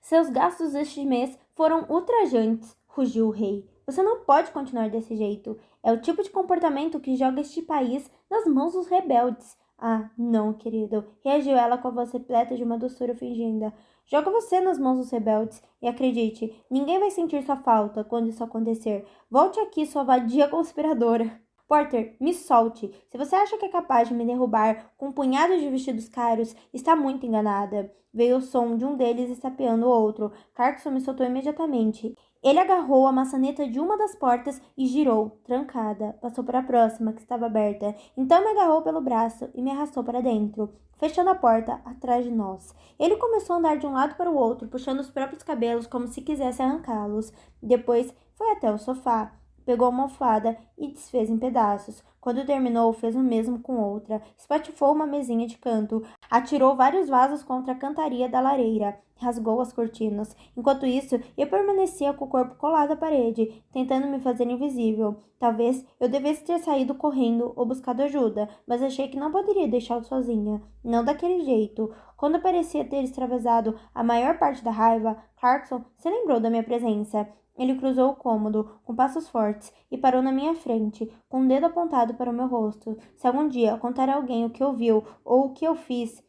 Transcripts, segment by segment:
Seus gastos este mês foram ultrajantes, rugiu o rei. Você não pode continuar desse jeito. É o tipo de comportamento que joga este país nas mãos dos rebeldes. Ah, não, querido, reagiu ela com a voz repleta de uma doçura fingida. Joga você nas mãos dos rebeldes e acredite, ninguém vai sentir sua falta quando isso acontecer. Volte aqui, sua vadia conspiradora. Porter, me solte. Se você acha que é capaz de me derrubar com um punhado de vestidos caros, está muito enganada. Veio o som de um deles estapeando o outro. Clarkson me soltou imediatamente. Ele agarrou a maçaneta de uma das portas e girou, trancada. Passou para a próxima, que estava aberta. Então me agarrou pelo braço e me arrastou para dentro, fechando a porta atrás de nós. Ele começou a andar de um lado para o outro, puxando os próprios cabelos como se quisesse arrancá-los. Depois foi até o sofá. Pegou a almofada e desfez em pedaços. Quando terminou, fez o mesmo com outra. Espatifou uma mesinha de canto. Atirou vários vasos contra a cantaria da lareira. Rasgou as cortinas. Enquanto isso, eu permanecia com o corpo colado à parede, tentando me fazer invisível. Talvez eu devesse ter saído correndo ou buscado ajuda, mas achei que não poderia deixá-lo sozinha. Não daquele jeito. Quando parecia ter extravasado a maior parte da raiva, Clarkson se lembrou da minha presença. Ele cruzou o cômodo, com passos fortes, e parou na minha frente, com um dedo apontado para o meu rosto. Se algum dia contar a alguém o que ouviu ou o que eu fiz,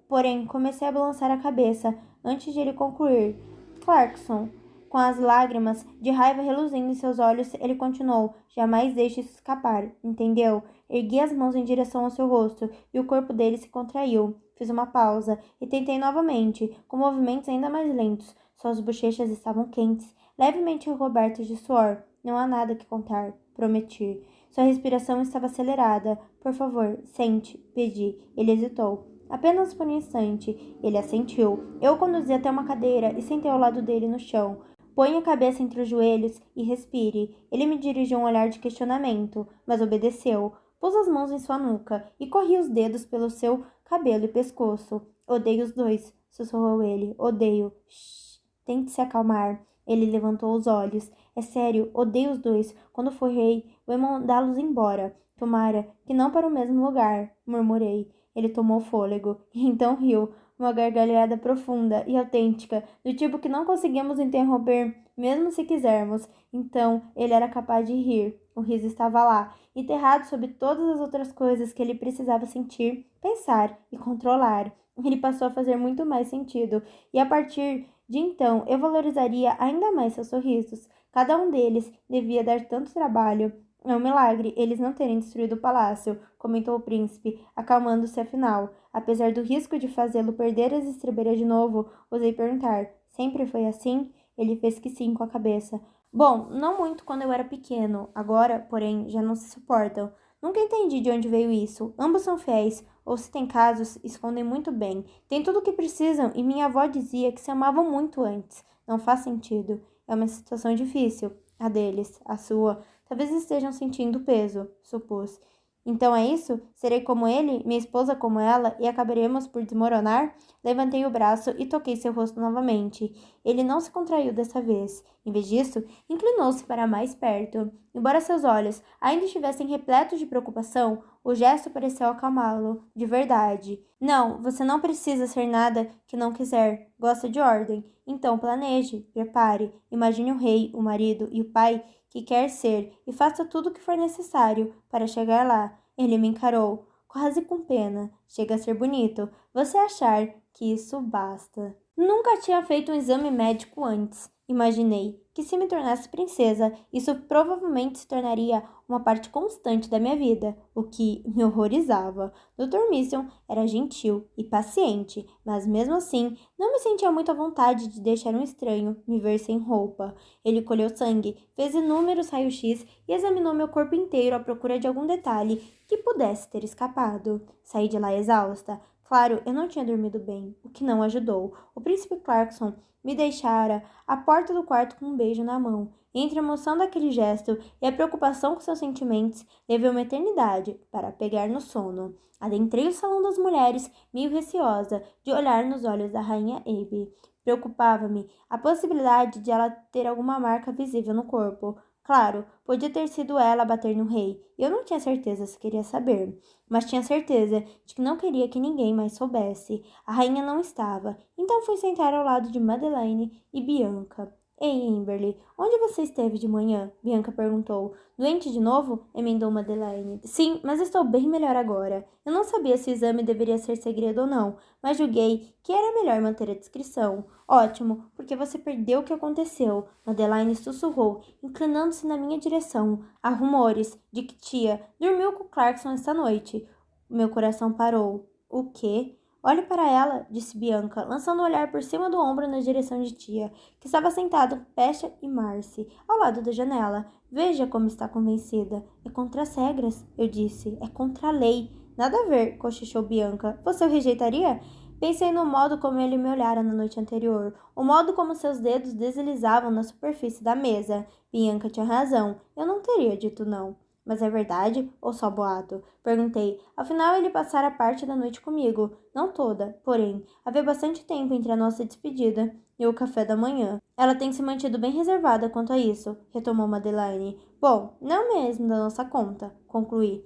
porém, comecei a balançar a cabeça antes de ele concluir. Clarkson, com as lágrimas de raiva reluzindo em seus olhos, ele continuou. Jamais deixe isso escapar, entendeu? Ergui as mãos em direção ao seu rosto, e o corpo dele se contraiu. Fiz uma pausa, e tentei novamente, com movimentos ainda mais lentos. Suas bochechas estavam quentes, levemente recobertas de suor. Não há nada que contar, prometi. Sua respiração estava acelerada. Por favor, sente, pedi. Ele hesitou. Apenas por um instante. Ele assentiu. Eu o conduzi até uma cadeira e sentei ao lado dele no chão. Põe a cabeça entre os joelhos e respire. Ele me dirigiu um olhar de questionamento, mas obedeceu. Pus as mãos em sua nuca e corri os dedos pelo seu cabelo e pescoço. Odeio os dois, sussurrou ele. Odeio. Shhh. Tente se acalmar. Ele levantou os olhos. É sério, odeio os dois. Quando for rei, vou mandá-los embora. Tomara que não para o mesmo lugar, murmurei. Ele tomou fôlego e então riu, uma gargalhada profunda e autêntica, do tipo que não conseguimos interromper, mesmo se quisermos. Então, ele era capaz de rir. O riso estava lá, enterrado sob todas as outras coisas que ele precisava sentir, pensar e controlar. Ele passou a fazer muito mais sentido, e a partir de então eu valorizaria ainda mais seus sorrisos. Cada um deles devia dar tanto trabalho. É um milagre eles não terem destruído o palácio, comentou o príncipe, acalmando-se afinal. Apesar do risco de fazê-lo perder as estribeiras de novo, ousei perguntar. Sempre foi assim? Ele fez que sim com a cabeça. Bom, não muito quando eu era pequeno. Agora, porém, já não se suportam. Nunca entendi de onde veio isso. Ambos são fiéis, ou se tem casos, escondem muito bem. Tem tudo o que precisam e minha avó dizia que se amavam muito antes. Não faz sentido. É uma situação difícil. A deles, a sua. Talvez estejam sentindo peso, supus. Então é isso? Serei como ele, minha esposa como ela, e acabaremos por desmoronar? Levantei o braço e toquei seu rosto novamente. Ele não se contraiu dessa vez. Em vez disso, inclinou-se para mais perto. Embora seus olhos ainda estivessem repletos de preocupação, o gesto pareceu acalmá-lo, de verdade. Não, você não precisa ser nada que não quiser. Gosta de ordem. Então planeje, prepare. Imagine o rei, o marido e o pai que quer ser e faça tudo o que for necessário para chegar lá. Ele me encarou, quase com pena. Chega a ser bonito. Você achar que isso basta. Nunca tinha feito um exame médico antes. Imaginei que se me tornasse princesa, isso provavelmente se tornaria uma parte constante da minha vida, o que me horrorizava. Dr. Mission era gentil e paciente, mas mesmo assim não me sentia muito à vontade de deixar um estranho me ver sem roupa. Ele colheu sangue, fez inúmeros raios-x e examinou meu corpo inteiro à procura de algum detalhe que pudesse ter escapado. Saí de lá exausta. Claro, eu não tinha dormido bem, o que não ajudou. O príncipe Clarkson me deixara à porta do quarto com um beijo na mão. Entre a emoção daquele gesto e a preocupação com seus sentimentos, levei uma eternidade para pegar no sono. Adentrei o salão das mulheres, meio receosa de olhar nos olhos da rainha Abby. Preocupava-me a possibilidade de ela ter alguma marca visível no corpo. Claro, podia ter sido ela a bater no rei, e eu não tinha certeza se queria saber. Mas tinha certeza de que não queria que ninguém mais soubesse. A rainha não estava, então fui sentar ao lado de Madeleine e Bianca. Ei, Amberly, onde você esteve de manhã? Bianca perguntou. Doente de novo? Emendou Madeleine. Sim, mas estou bem melhor agora. Eu não sabia se o exame deveria ser segredo ou não, mas julguei que era melhor manter a discrição. Ótimo, porque você perdeu o que aconteceu. Madeleine sussurrou, inclinando-se na minha direção. Há rumores de que tia dormiu com Clarkson esta noite. Meu coração parou. O quê? Olhe para ela, disse Bianca, lançando um olhar por cima do ombro na direção de tia, que estava sentada com Pesha e Marcy, ao lado da janela. Veja como está convencida. É contra as regras, eu disse. É contra a lei. Nada a ver, cochichou Bianca. Você o rejeitaria? Pensei no modo como ele me olhara na noite anterior, o modo como seus dedos deslizavam na superfície da mesa. Bianca tinha razão. Eu não teria dito não. Mas é verdade ou só boato? Perguntei. Afinal, ele passara parte da noite comigo. Não toda, porém, havia bastante tempo entre a nossa despedida e o café da manhã. Ela tem se mantido bem reservada quanto a isso, retomou Madeleine. Bom, não mesmo da nossa conta, concluí.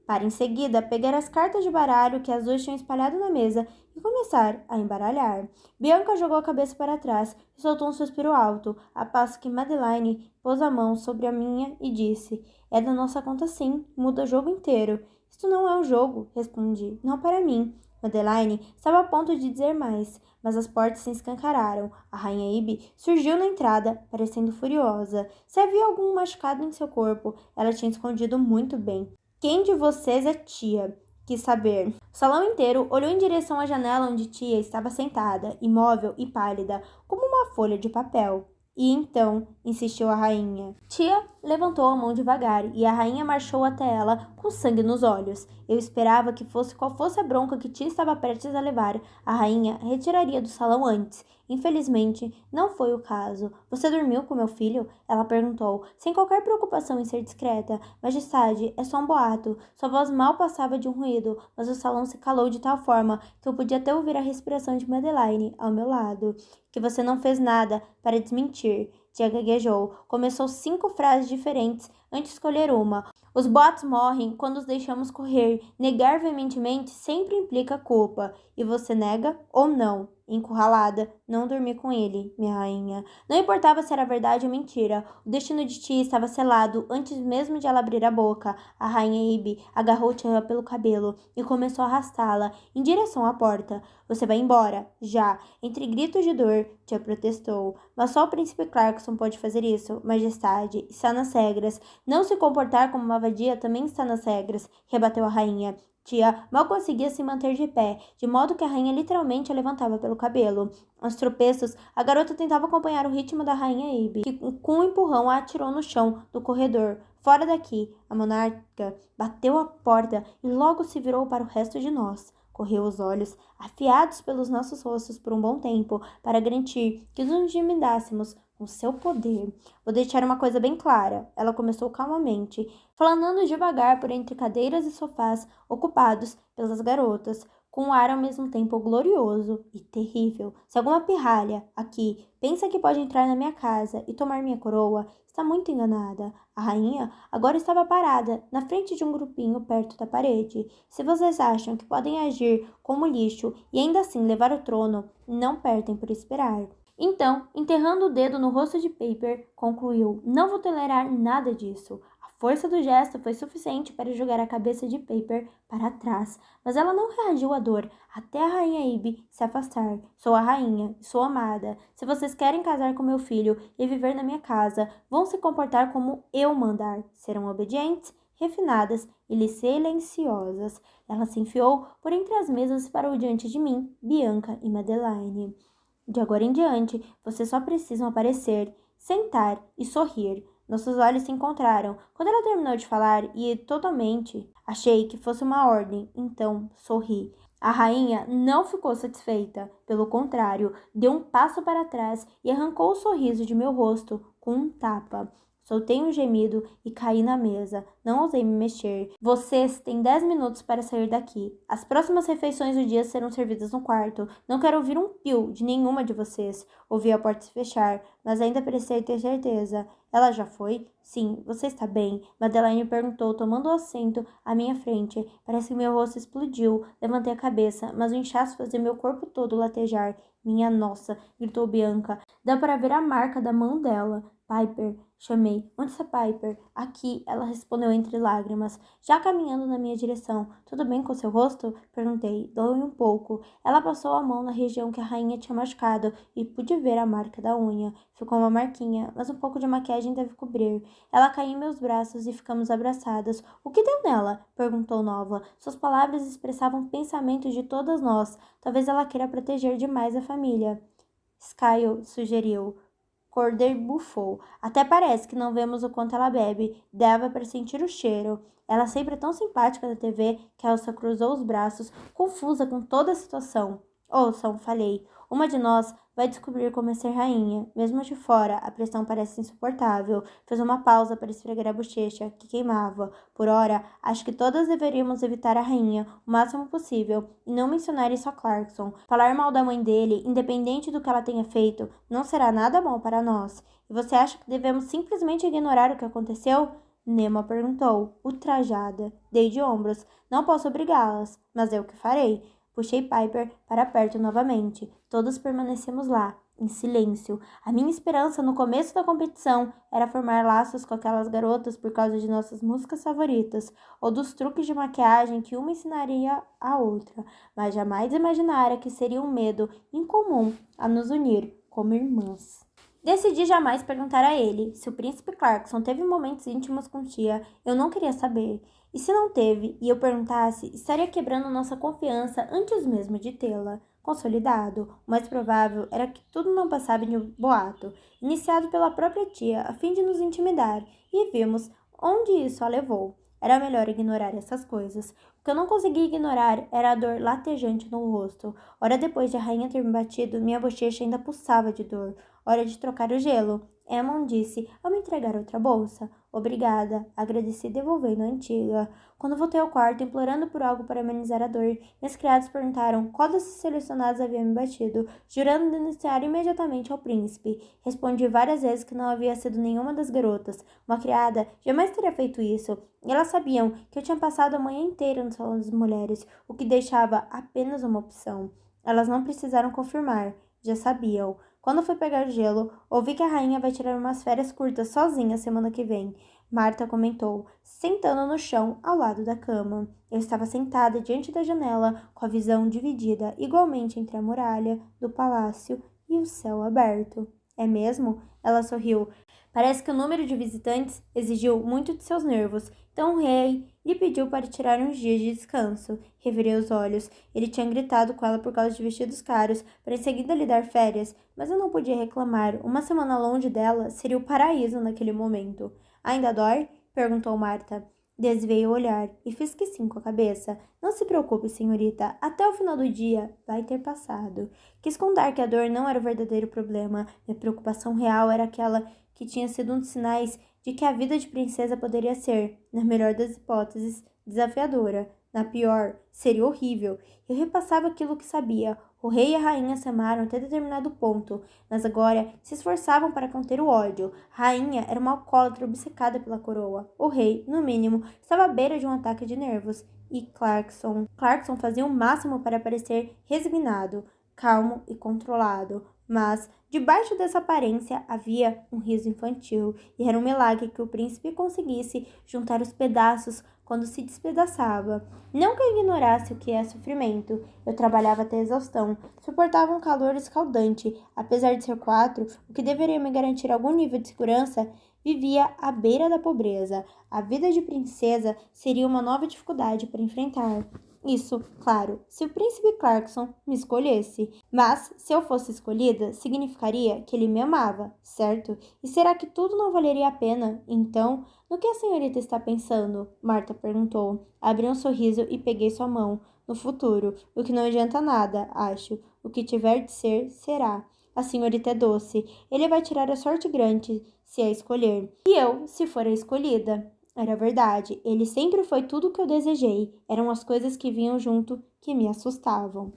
Para em seguida pegar as cartas de baralho que as duas tinham espalhado na mesa e começar a embaralhar. Bianca jogou a cabeça para trás e soltou um suspiro alto, a passo que Madeleine pôs a mão sobre a minha e disse: É da nossa conta sim, muda o jogo inteiro. Isto não é um jogo, respondi. Não para mim. Madeleine estava a ponto de dizer mais, mas as portas se escancararam. A rainha Ibe surgiu na entrada, parecendo furiosa. Se havia algum machucado em seu corpo, ela tinha escondido muito bem. Quem de vocês é tia? Quis saber. O salão inteiro olhou em direção à janela onde tia estava sentada, imóvel e pálida, como uma folha de papel. E então, insistiu a rainha. Tia levantou a mão devagar e a rainha marchou até ela com sangue nos olhos. Eu esperava que fosse qual fosse a bronca que tia estava prestes a levar, a rainha retiraria do salão antes. Infelizmente, não foi o caso. Você dormiu com meu filho? Ela perguntou, sem qualquer preocupação em ser discreta. Majestade, é só um boato. Sua voz mal passava de um ruído, mas o salão se calou de tal forma que eu podia até ouvir a respiração de Madeleine ao meu lado. Que você não fez nada para desmentir. Tia gaguejou. Começou 5 frases diferentes antes de escolher uma. Os boatos morrem quando os deixamos correr. Negar veementemente sempre implica culpa. E você nega ou não? Encurralada, não dormi com ele, minha rainha. Não importava se era verdade ou mentira. O destino de tia estava selado antes mesmo de ela abrir a boca. A rainha Ibe agarrou tia pelo cabelo e começou a arrastá-la em direção à porta. Você vai embora, já. Entre gritos de dor, tia protestou. Mas só o príncipe Clarkson pode fazer isso, majestade. Está nas regras. Não se comportar como uma vadia também está nas regras, rebateu a rainha. Tia mal conseguia se manter de pé, de modo que a rainha literalmente a levantava pelo cabelo. Aos tropeços, a garota tentava acompanhar o ritmo da rainha Ibe, que com um empurrão a atirou no chão do corredor. Fora daqui! A monarca bateu a porta e logo se virou para o resto de nós. Correu os olhos, afiados pelos nossos rostos por um bom tempo, para garantir que nos intimidássemos com seu poder. Vou deixar uma coisa bem clara. Ela começou calmamente, falando devagar por entre cadeiras e sofás ocupados pelas garotas, com um ar ao mesmo tempo glorioso e terrível. Se alguma pirralha aqui pensa que pode entrar na minha casa e tomar minha coroa, está muito enganada. A rainha agora estava parada na frente de um grupinho perto da parede. Se vocês acham que podem agir como lixo e ainda assim levar o trono, não perdem por esperar. Então, enterrando o dedo no rosto de Paper, concluiu: Não vou tolerar nada disso. A força do gesto foi suficiente para jogar a cabeça de Paper para trás, mas ela não reagiu à dor até a rainha Ibe se afastar. Sou a rainha, sou amada. Se vocês querem casar com meu filho e viver na minha casa, vão se comportar como eu mandar. Serão obedientes, refinadas e silenciosas. Ela se enfiou por entre as mesas e parou diante de mim, Bianca e Madeleine. De agora em diante, vocês só precisam aparecer, sentar e sorrir. Nossos olhos se encontraram. Quando ela terminou de falar, e totalmente achei que fosse uma ordem, então sorri. A rainha não ficou satisfeita. Pelo contrário, deu um passo para trás e arrancou o sorriso de meu rosto com um tapa. Soltei um gemido e caí na mesa. Não ousei me mexer. Vocês têm 10 minutos para sair daqui. As próximas refeições do dia serão servidas no quarto. Não quero ouvir um pio de nenhuma de vocês. Ouvi a porta se fechar, mas ainda parecia ter certeza. Ela já foi? Sim, você está bem? Madeleine perguntou, tomando o assento à minha frente. Parece que meu rosto explodiu. Levantei a cabeça, mas o inchaço fazia meu corpo todo latejar. Minha nossa, gritou Bianca. Dá para ver a marca da mão dela. Piper, chamei. Onde está Piper? Aqui, ela respondeu entre lágrimas, já caminhando na minha direção. Tudo bem com seu rosto? Perguntei. Dói um pouco. Ela passou a mão na região que a rainha tinha machucado e pude ver a marca da unha. Ficou uma marquinha, mas um pouco de maquiagem deve cobrir. Ela caiu em meus braços e ficamos abraçadas. O que deu nela? Perguntou Nova. Suas palavras expressavam pensamentos de todas nós. Talvez ela queira proteger demais a família. Skyle sugeriu. Corder bufou. Até parece que não vemos o quanto ela bebe. Dava para sentir o cheiro. Ela sempre é tão simpática na TV que Elsa cruzou os braços, confusa com toda a situação. Ouçam, falei. Uma de nós vai descobrir como é ser rainha. Mesmo de fora, a pressão parece insuportável. Fez uma pausa para esfregar a bochecha, que queimava. Por ora, acho que todas deveríamos evitar a rainha o máximo possível e não mencionar isso a Clarkson. Falar mal da mãe dele, independente do que ela tenha feito, não será nada bom para nós. E você acha que devemos simplesmente ignorar o que aconteceu? Nema perguntou, ultrajada. Dei de ombros. Não posso obrigá-las, mas é o que farei. Puxei Piper para perto novamente. Todos permanecemos lá, em silêncio. A minha esperança no começo da competição era formar laços com aquelas garotas por causa de nossas músicas favoritas, ou dos truques de maquiagem que uma ensinaria à outra, mas jamais imaginara que seria um medo incomum a nos unir como irmãs. Decidi jamais perguntar a ele se o príncipe Clarkson teve momentos íntimos com tia. Eu não queria saber. E se não teve, e eu perguntasse, estaria quebrando nossa confiança antes mesmo de tê-la consolidado. O mais provável era que tudo não passava de um boato, iniciado pela própria tia, a fim de nos intimidar, e vimos onde isso a levou. Era melhor ignorar essas coisas. O que eu não conseguia ignorar era a dor latejante no rosto. Hora depois de a rainha ter me batido, minha bochecha ainda pulsava de dor. Hora de trocar o gelo. Emma disse ao me entregar outra bolsa. Obrigada, agradeci devolvendo a antiga. Quando voltei ao quarto, implorando por algo para amenizar a dor, meus criados perguntaram qual desses selecionados havia me batido, jurando denunciar imediatamente ao príncipe. Respondi várias vezes que não havia sido nenhuma das garotas. Uma criada jamais teria feito isso. E elas sabiam que eu tinha passado a manhã inteira no salão das mulheres, o que deixava apenas uma opção. Elas não precisaram confirmar, já sabiam. Quando fui pegar gelo, ouvi que a rainha vai tirar umas férias curtas sozinha semana que vem. Marta comentou, sentando no chão ao lado da cama. Eu estava sentada diante da janela, com a visão dividida igualmente entre a muralha do palácio e o céu aberto. É mesmo? Ela sorriu. Parece que o número de visitantes exigiu muito de seus nervos, então o rei lhe pediu para tirar uns dias de descanso. Revirei os olhos. Ele tinha gritado com ela por causa de vestidos caros, para em seguida lhe dar férias, mas eu não podia reclamar. Uma semana longe dela seria o paraíso naquele momento. Ainda dói? Perguntou Marta. Desviei o olhar e fiz que sim com a cabeça. Não se preocupe, senhorita. Até o final do dia vai ter passado. Quis contar que a dor não era o verdadeiro problema. Minha preocupação real era aquela que tinha sido um dos sinais de que a vida de princesa poderia ser, na melhor das hipóteses, desafiadora. Na pior, seria horrível. Eu repassava aquilo que sabia. O rei e a rainha se amaram até determinado ponto, mas agora se esforçavam para conter o ódio. A rainha era uma alcoólatra obcecada pela coroa. O rei, no mínimo, estava à beira de um ataque de nervos. E Clarkson fazia o máximo para parecer resignado, calmo e controlado. Mas, debaixo dessa aparência, havia um riso infantil, e era um milagre que o príncipe conseguisse juntar os pedaços quando se despedaçava. Não que eu ignorasse o que é sofrimento. Eu trabalhava até exaustão, suportava um calor escaldante. Apesar de ser 4, o que deveria me garantir algum nível de segurança, vivia à beira da pobreza. A vida de princesa seria uma nova dificuldade para enfrentar. Isso, claro, se o príncipe Clarkson me escolhesse. Mas, se eu fosse escolhida, significaria que ele me amava, certo? E será que tudo não valeria a pena? Então, no que a senhorita está pensando? Marta perguntou. Abri um sorriso e peguei sua mão. No futuro, o que não adianta nada, acho. O que tiver de ser, será. A senhorita é doce. Ele vai tirar a sorte grande se a escolher. E eu, se for a escolhida. Era verdade. Ele sempre foi tudo o que eu desejei. Eram as coisas que vinham junto que me assustavam.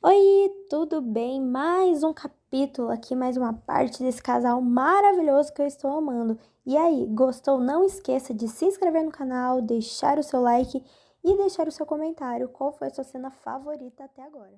Oi, tudo bem? Mais um capítulo aqui, mais uma parte desse casal maravilhoso que eu estou amando. E aí, gostou? Não esqueça de se inscrever no canal, deixar o seu like e deixar o seu comentário. Qual foi a sua cena favorita até agora?